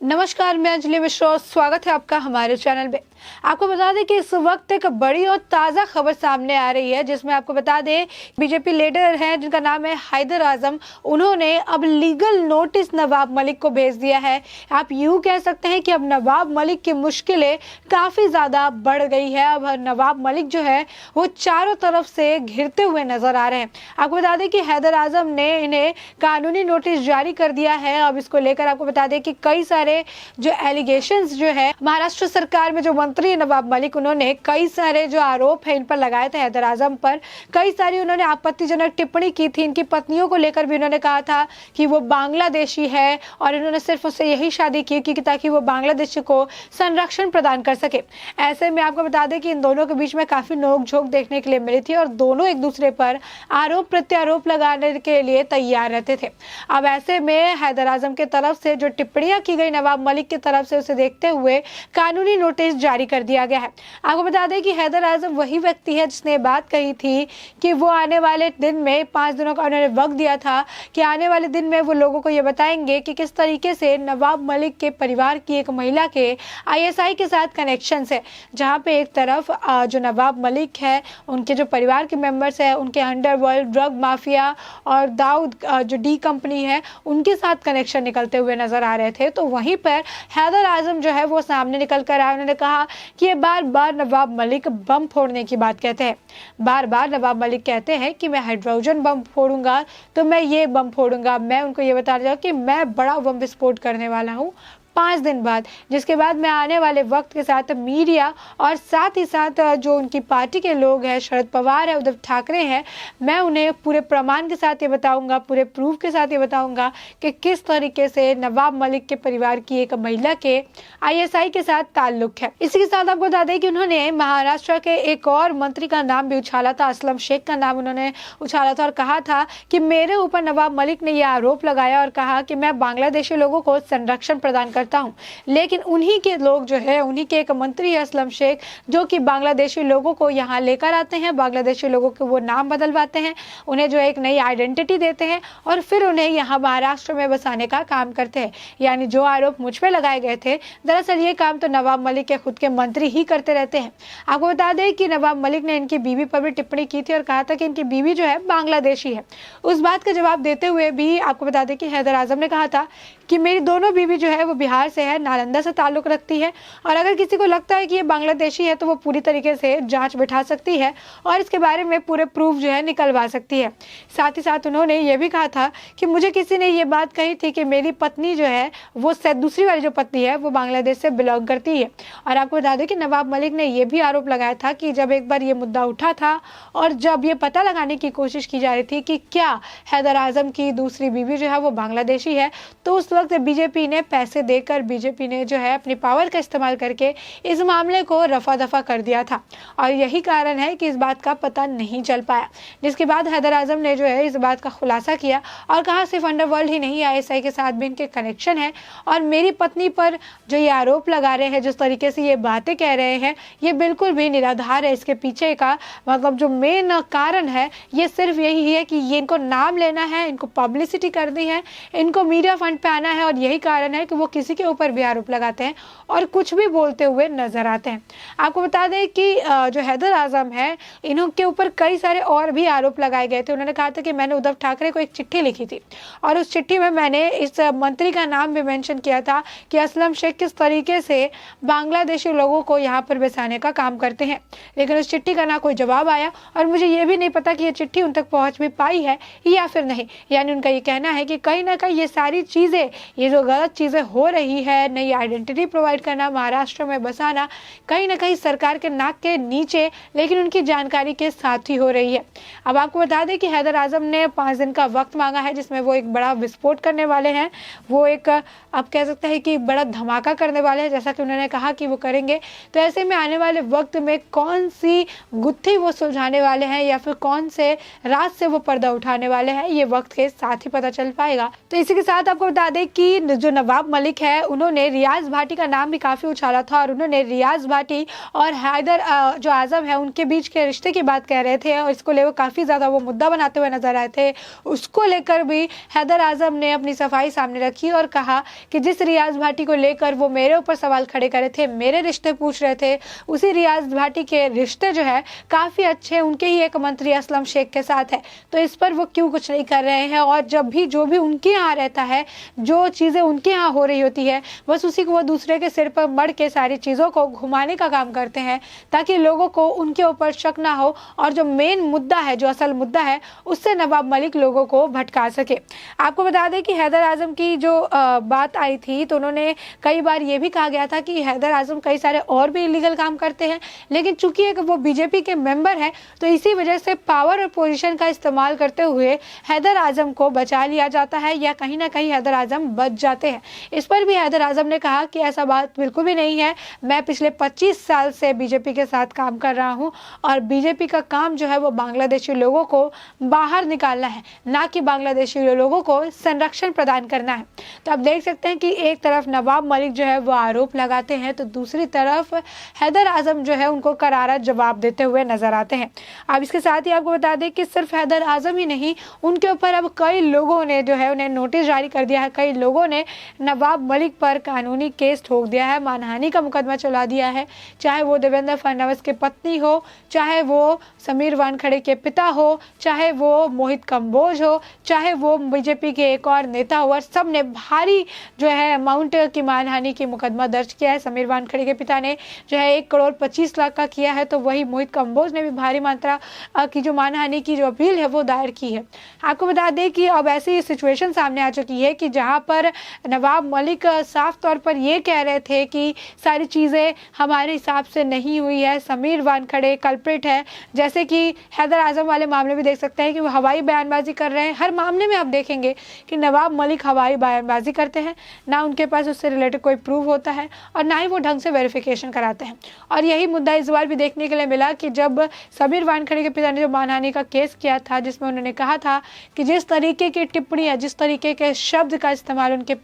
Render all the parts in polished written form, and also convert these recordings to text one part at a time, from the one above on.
नमस्कार, मैं अंजलि मिश्रा और स्वागत है आपका हमारे चैनल में। आपको बता दें कि इस वक्त एक बड़ी और ताज़ा खबर सामने आ रही है, जिसमें आपको बता दें बीजेपी लीडर हैं जिनका नाम है हैदर आजम। उन्होंने अब लीगल नोटिस नवाब मलिक को भेज दिया है। आप यूँ कह सकते हैं कि अब नवाब मलिक की मुश्किलें काफ़ी ज़्यादा बढ़ गई है। अब नवाब मलिक जो है वो चारों तरफ से घिरते हुए नजर आ रहे हैं। आपको बता दें कि हैदर आजम ने इन्हें कानूनी नोटिस जारी कर दिया है। अब इसको लेकर आपको बता दें कि कई सारे जो एलिगेशंस जो है महाराष्ट्र सरकार में जो मंत्री नवाब मलिक, उन्होंने कई सारे जो आरोप है इन पर लगाए थे हैदर आजम पर। कई सारी उन्होंने आपत्तिजनक टिप्पणी की थी। इनकी पत्नियों को लेकर भी उन्होंने कहा था कि वो बांग्लादेशी है और इन्होंने सिर्फ उससे यही शादी की कि ताकि वो बांग्लादेशी को संरक्षण प्रदान कर सके। ऐसे में आपको बता दें कि इन दोनों के बीच में काफी नोकझोंक देखने के लिए मिली थी और दोनों एक दूसरे पर आरोप प्रत्यारोप लगाने के लिए तैयार रहते थे। अब ऐसे में हैदर आजम की तरफ से जो टिप्पणियां की गई नवाब मलिक की तरफ से, उसे देखते हुए कानूनी नोटिस जारी कर दिया गया है। आपको बता दें कि हैदर आजम वही व्यक्ति है जिसने बात कही थी कि वो आने वाले दिन में 5 दिनों का उन्होंने वक्त दिया था कि आने वाले दिन में वो लोगों को ये बताएंगे कि किस तरीके से नवाब मलिक के परिवार की एक महिला के आईएसआई के साथ कनेक्शन है, जहाँ पे एक तरफ जो नवाब मलिक है उनके जो परिवार के मेंबर्स है, उनके अंडरवर्ल्ड ड्रग माफिया और दाऊद जो डी कंपनी है उनके साथ कनेक्शन निकलते हुए नजर आ रहे थे। तो वहीं पर हैदर आजम जो है वो सामने निकल कर आए। उन्होंने कहा कि ये बार बार नवाब मलिक बम फोड़ने की बात कहते हैं। बार बार नवाब मलिक कहते हैं कि मैं हाइड्रोजन बम फोड़ूंगा तो मैं ये बम फोड़ूंगा। मैं उनको ये बता रहा हूँ कि मैं बड़ा बम विस्फोट करने वाला हूँ 5 दिन बाद, जिसके बाद मैं आने वाले वक्त के साथ मीडिया और साथ ही साथ जो उनकी पार्टी के लोग हैं, शरद पवार है, उद्धव ठाकरे हैं, मैं उन्हें पूरे प्रमाण के साथ ये बताऊंगा, पूरे प्रूफ के साथ ये बताऊंगा कि किस तरीके से नवाब मलिक के परिवार की एक महिला के आईएसआई के साथ ताल्लुक है। इसी के साथ आपको बता दें कि उन्होंने महाराष्ट्र के एक और मंत्री का नाम भी उछाला था, असलम शेख का नाम उन्होंने उछाला था और कहा था कि मेरे ऊपर नवाब मलिक ने यह आरोप लगाया और कहा कि मैं बांग्लादेशी लोगों को संरक्षण प्रदान करता हूं। लेकिन उन्हीं के लोग जो है, उन्हीं के एक मंत्री है असलम शेख, जो कि बांग्लादेशी लोगों को यहाँ लेकर आते हैं, बांग्लादेशी लोगों के वो नाम बदलवाते हैं, उन्हें जो एक नई आइडेंटिटी देते हैं और फिर उन्हें यहाँ महाराष्ट्र में बसाने का काम करते हैं। यानी जो आरोप मुझ पे लगाए गए थे, दरअसल ये काम तो नवाब मलिक के खुद के मंत्री ही करते रहते हैं। आपको बता दें कि नवाब मलिक ने इनकी बीवी पर भी टिप्पणी की थी और कहा था कि इनकी बीवी जो है बांग्लादेशी है। उस बात का जवाब देते हुए भी आपको बता दें कि हैदर आजम ने कहा था कि मेरी दोनों बीवी जो है वो बिहार से है, नालंदा से ताल्लुक रखती है और अगर किसी को लगता है कि ये बांग्लादेशी है तो वो पूरी तरीके से जांच बिठा सकती है और इसके बारे में पूरे प्रूफ जो है निकलवा सकती है। साथ ही साथ उन्होंने ये भी कहा था कि मुझे किसी ने ये बात कही थी कि मेरी पत्नी जो है वो दूसरी वाली जो पत्नी है वो बांग्लादेश से बिलोंग करती है। और आपको बता दें कि नवाब मलिक ने यह भी आरोप लगाया था कि जब एक बार ये मुद्दा उठा था और जब ये पता लगाने की कोशिश की जा रही थी कि क्या हैदर आजम की दूसरी बीवी जो है वो बांग्लादेशी है, तो उस वक्त बीजेपी ने पैसे देकर, बीजेपी ने जो है अपनी पावर का इस्तेमाल करके इस मामले को रफा दफा कर दिया था और यही कारण है कि इस बात का पता नहीं चल पाया। जिसके बाद हैदर आजम ने जो है इस बात का खुलासा किया और कहा सिर्फ अंडरवर्ल्ड ही नहीं, आईएसआई के साथ भी इनके कनेक्शन है और मेरी पत्नी पर जो ये आरोप लगा रहे हैं, जिस तरीके से ये बातें कह रहे हैं, ये बिल्कुल भी निराधार है। इसके पीछे का मतलब जो मेन कारण है ये सिर्फ यही है कि ये इनको नाम लेना है, इनको पब्लिसिटी करनी है, इनको मीडिया फंड पे आना है और यही कारण है कि वो किसी के ऊपर भी आरोप लगाते हैं और कुछ भी बोलते हुए नजर आते हैं। आपको बता दें कि जो हैदर आजम है, इनके ऊपर कई सारे और भी आरोप लगाए गए थे। उन्होंने कहा था कि मैंने उद्धव ठाकरे को एक चिट्ठी लिखी थी और उस चिट्ठी में मैंने इस मंत्री का नाम भी मेंशन किया था कि असलम शेख किस तरीके से बांग्लादेशी लोगों को यहाँ पर बसाने का काम करते हैं। लेकिन उस चिट्ठी का ना कोई जवाब आया और मुझे ये भी नहीं पता कि ये चिट्ठी उन तक पहुँच भी पाई है या फिर नहीं। यानी उनका ये कहना है कि कहीं ना कहीं ये सारी चीज़ें, ये जो गलत चीज़ें हो रही है, नई आइडेंटिटी प्रोवाइड करना, महाराष्ट्र में बसाना, कहीं ना कहीं सरकार के नाक के नीचे लेकिन उनकी जानकारी के साथ ही हो रही है। अब आपको बता दें कि हैदर आजम ने 5 दिन का वक्त मांगा है, जिसमें वो एक बड़ा विस्फोट करने वाले हैं। वो एक आप कह सकते हैं कि बड़ा धमाका करने वाले हैं, जैसा कि उन्होंने कहा कि वो करेंगे। तो ऐसे में आने वाले वक्त में कौन सी गुत्थी वो सुलझाने वाले हैं या फिर कौन से राज से वो पर्दा उठाने वाले हैं, ये वक्त के साथ ही पता चल पाएगा। तो इसी के साथ आपको बता दें दें कि जो नवाब मलिक है उन्होंने रियाज भाटी का नाम भी काफ़ी उछाला था और उन्होंने रियाज भाटी और हैदर जो आज़म है उनके बीच के रिश्ते की बात कह रहे थे और इसको लेकर काफ़ी ज़्यादा वो मुद्दा बनाते हुए नजर आए थे। उसको लेकर भी हैदर आज़म ने अपनी सफाई सामने रखी और कहा कि जिस रियाज भाटी को लेकर वो मेरे ऊपर सवाल खड़े करे थे, मेरे रिश्ते पूछ रहे थे, उसी रियाज भाटी के रिश्ते जो है काफ़ी अच्छे उनके ही एक मंत्री असलम शेख के साथ है, तो इस पर वो क्यों कुछ नहीं कर रहे हैं। और जब भी जो भी उनके यहाँ रहता है, जो चीज़ें उनके यहाँ हो रही होती है, बस उसी को वो दूसरे के सिर पर मढ़ के सारी चीज़ों को घुमाने का काम करते हैं ताकि लोगों को उनके ऊपर शक ना हो और जो मेन मुद्दा है, जो असल मुद्दा है, उससे नवाब मलिक लोगों को भटका सके। आपको बता दें कि हैदर आज़म की जो बात आई थी तो उन्होंने कई बार ये भी कहा गया था कि हैदर आज़म कई सारे और भी इलीगल काम करते हैं, लेकिन चूंकि एक वो बीजेपी के मेंबर हैं तो इसी वजह से पावर और पोजीशन का इस्तेमाल करते हुए हैदर आज़म को बचा लिया जाता है या कहीं ना कहीं हैदर आज़म बच जाते हैं। इस पर भी हैदर आज़म ने कहा कि ऐसा बात बिल्कुल भी नहीं है, मैं पिछले 25 साल से बीजेपी के साथ काम कर रहा हूं और बीजेपी का काम जो है वो बांग्लादेशी लोगों को बाहर निकालना है, ना कि बांग्लादेशी लोगों को संरक्षण प्रदान करना है। तो आप देख सकते हैं कि एक तरफ नवाब मलिक जो है वो आरोप लगाते हैं तो दूसरी तरफ हैदर आज़म जो है उनको करारा जवाब देते हुए नजर आते हैं। अब इसके साथ ही आपको बता दें कि सिर्फ हैदर आज़म ही नहीं, उनके ऊपर अब कई लोगों ने जो है उन्हें नोटिस जारी कर दिया है, कई लोगों ने नवाब मलिक पर कानूनी केस ठोक दिया है, मानहानि का मुकदमा चला दिया है, चाहे वो देवेंद्र फडणवीस की पत्नी हो, चाहे वो समीर वानखेड़े के पिता हो, चाहे वो मोहित कंबोज हो, चाहे वो बीजेपी के एक और नेता हो, और सब ने भारी जो है अमाउंट की मानहानि की मुकदमा दर्ज किया है। समीर वानखेड़े के पिता ने जो है 1,25,00,000 का किया है, तो वही मोहित कंबोज ने भी भारी मात्रा की जो मानहानि की जो अपील है वो दायर की है। आपको बता दें कि अब ऐसी सिचुएशन सामने आ चुकी है कि जहां पर नवाब मलिक साफ तौर पर ये कह रहे थे कि सारी चीज़ें हमारे हिसाब से नहीं हुई है, समीर वानखेड़े कल्प्रिट है, जैसे कि हैदर आज़म वाले मामले भी देख सकते हैं कि वो हवाई बयानबाजी कर रहे हैं। हर मामले में आप देखेंगे कि नवाब मलिक हवाई बयानबाजी करते हैं, ना उनके पास उससे रिलेटेड कोई प्रूफ होता है और ना ही वो ढंग से वेरिफिकेशन कराते हैं। और यही मुद्दा इस बार भी देखने के लिए मिला कि जब समीर वानखेड़े के पिता ने जो मानहानि का केस किया था, जिसमें उन्होंने कहा था कि जिस तरीके की टिप्पणियाँ, जिस तरीके के शब्द का इस्तेमाल उनके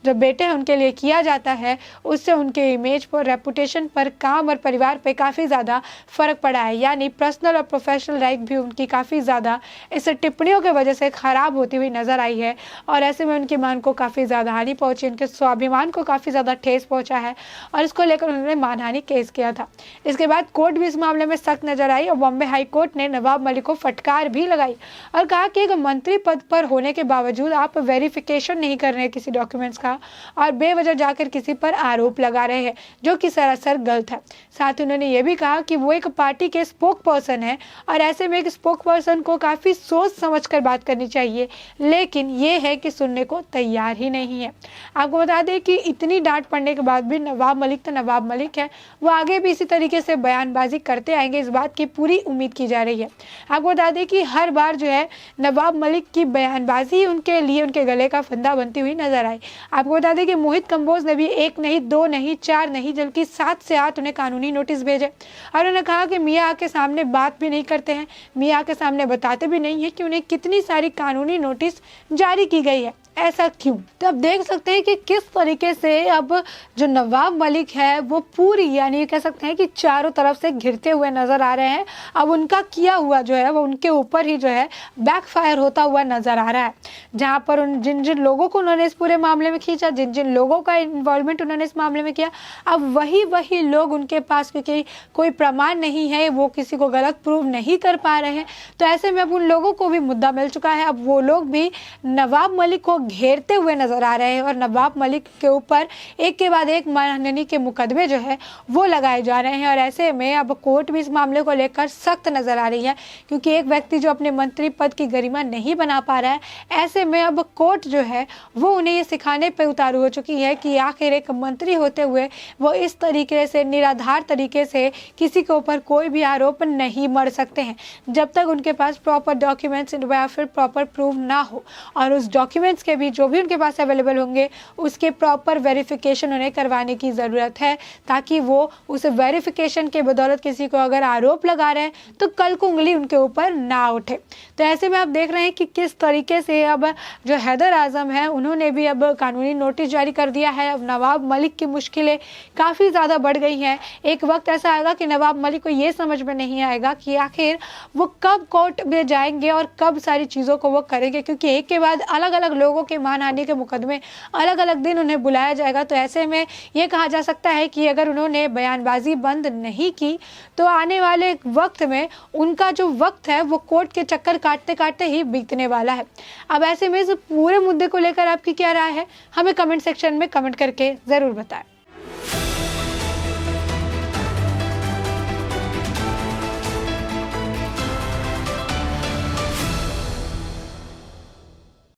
जो बेटे हैं उनके लिए किया जाता है, उससे उनके इमेज पर, रेपुटेशन पर, काम और परिवार पे काफ़ी ज़्यादा फर्क पड़ा है। यानी पर्सनल और प्रोफेशनल लाइफ भी उनकी काफ़ी ज़्यादा इस टिप्पणियों की वजह से ख़राब होती हुई नज़र आई है और ऐसे में उनके मान को काफ़ी ज़्यादा हानि पहुंची, उनके स्वाभिमान को काफ़ी ज़्यादा ठेस पहुंचा है और इसको लेकर उन्होंने मानहानि केस किया था। इसके बाद कोर्ट भी इस मामले में सख्त नजर आई और बॉम्बे हाई कोर्ट ने नवाब मलिक को फटकार भी लगाई और कहा कि एक मंत्री पद पर होने के बावजूद आप वेरिफिकेशन नहीं कर रहे हैं किसी डॉक्यूमेंट्स का और बेवजह जाकर किसी पर आरोप लगा रहे हैं, जो कि सरासर गलत है। साथ ही उन्होंने ये भी कहा कि वो एक पार्टी के स्पोक पर्सन है और ऐसे में एक स्पोक पर्सन को काफ़ी सोच समझ कर बात करनी चाहिए, लेकिन ये है कि सुनने को तैयार ही नहीं है। आपको बता दें कि इतनी डांट पड़ने के बाद भी नवाब मलिक तो नवाब मलिक है, वो आगे भी इसी तरीके से बयानबाजी करते आएंगे, इस बात की पूरी उम्मीद की जा रही है। आपको बता दें कि हर बार जो है नवाब मलिक की बयानबाजी उनके लिए उनके गले का फंदा बनती हुई नजर आई। आपको बता दें कि मोहित कंबोज ने भी 1 नहीं 2 नहीं 4 नहीं बल्कि 7 से 8 उन्हें कानूनी नोटिस भेजे और उन्होंने कहा कि मियाँ के सामने बात भी नहीं करते हैं, मियाँ के सामने बताते भी नहीं है कि उन्हें कितनी सारी कानूनी नोटिस जारी की गई है, ऐसा क्यों। तो आप देख सकते हैं कि किस तरीके से अब जो नवाब मलिक है वो पूरी, यानी कह सकते हैं कि चारों तरफ से घिरते हुए नजर आ रहे हैं। अब उनका किया हुआ जो है वो उनके ऊपर ही जो है बैकफायर होता हुआ नजर आ रहा है, जहां पर उन जिन जिन लोगों को उन्होंने इस पूरे मामले में खींचा, जिन जिन लोगों का इन्वॉल्वमेंट उन्होंने इस मामले में किया, अब वही लोग उनके पास क्योंकि कोई प्रमाण नहीं है, वो किसी को गलत प्रूव नहीं कर पा रहे हैं, तो ऐसे में अब उन लोगों को भी मुद्दा मिल चुका है। अब वो लोग भी नवाब मलिक को घेरते हुए नजर आ रहे हैं और नवाब मलिक के ऊपर एक के बाद एक मानहानि के मुकदमे जो है वो लगाए जा रहे हैं और ऐसे में अब कोर्ट भी इस मामले को लेकर सख्त नजर आ रही है, क्योंकि एक व्यक्ति जो अपने मंत्री पद की गरिमा नहीं बना पा रहा है, ऐसे में अब कोर्ट जो है वो उन्हें ये सिखाने पर उतारू हो चुकी है कि आखिर एक मंत्री होते हुए वो इस तरीके से निराधार तरीके से किसी के ऊपर कोई भी आरोप नहीं मढ़ सकते हैं जब तक उनके पास प्रॉपर डॉक्यूमेंट्स या फिर प्रॉपर प्रूफ ना हो, और उस डॉक्यूमेंट्स के के भी जो भी उनके पास अवेलेबल होंगे उसके प्रॉपर वेरिफिकेशन उन्हें करवाने की ज़रूरत है, ताकि वो उस वेरिफिकेशन के बदौलत किसी को अगर आरोप लगा रहे हैं तो कल को उंगली उनके ऊपर ना उठे। तो ऐसे में आप देख रहे हैं कि किस तरीके से अब जो हैदर आजम है उन्होंने भी अब कानूनी नोटिस जारी कर दिया है। अब नवाब मलिक की मुश्किलें काफ़ी ज़्यादा बढ़ गई हैं। एक वक्त ऐसा आएगा कि नवाब मलिक को ये समझ में नहीं आएगा कि आखिर वो कब कोर्ट में जाएंगे और कब सारी चीज़ों को वो करेंगे, क्योंकि एक के बाद अलग अलग लोगों के मानहानि के मुकदमे अलग अलग दिन उन्हें बुलाया जाएगा। तो ऐसे में ये कहा जा सकता है कि अगर उन्होंने बयानबाजी बंद नहीं की तो आने वाले वक्त में उनका जो वक्त है वो कोर्ट के चक्कर काटते काटते ही बीतने वाला है। अब ऐसे में इस पूरे मुद्दे को लेकर आपकी क्या राय है, हमें कमेंट सेक्शन में कमेंट करके ज़रूर बताएं।